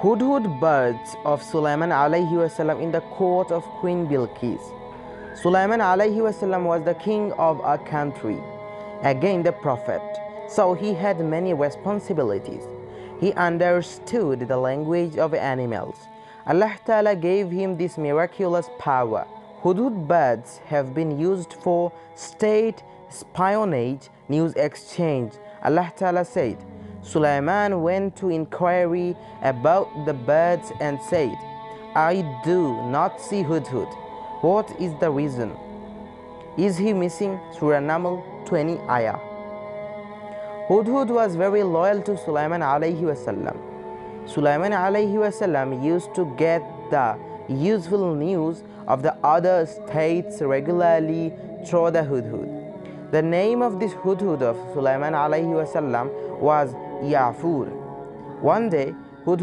Hud Hud birds of Sulaiman alayhi wasallam in the court of Queen Bilqis. Sulaiman alayhi wasallam was the king of a country, again the prophet, so he had many responsibilities. He understood the language of animals. Allah Ta'ala gave him this miraculous power. Hudhud birds have been used for state espionage, news exchange. Allah Ta'ala said, Sulaiman went to inquiry about the birds and said, I do not see Hudhud. What is the reason? Is he missing? Surah Naml 20 ayah. Hudhud was very loyal to Sulaiman alayhi wasallam. Sulaiman alayhi wasallam used to get the useful news of the other states regularly through the Hudhud. The name of this Hudhud of Sulaiman alayhi wasallam was Yafur. One day, Hudhud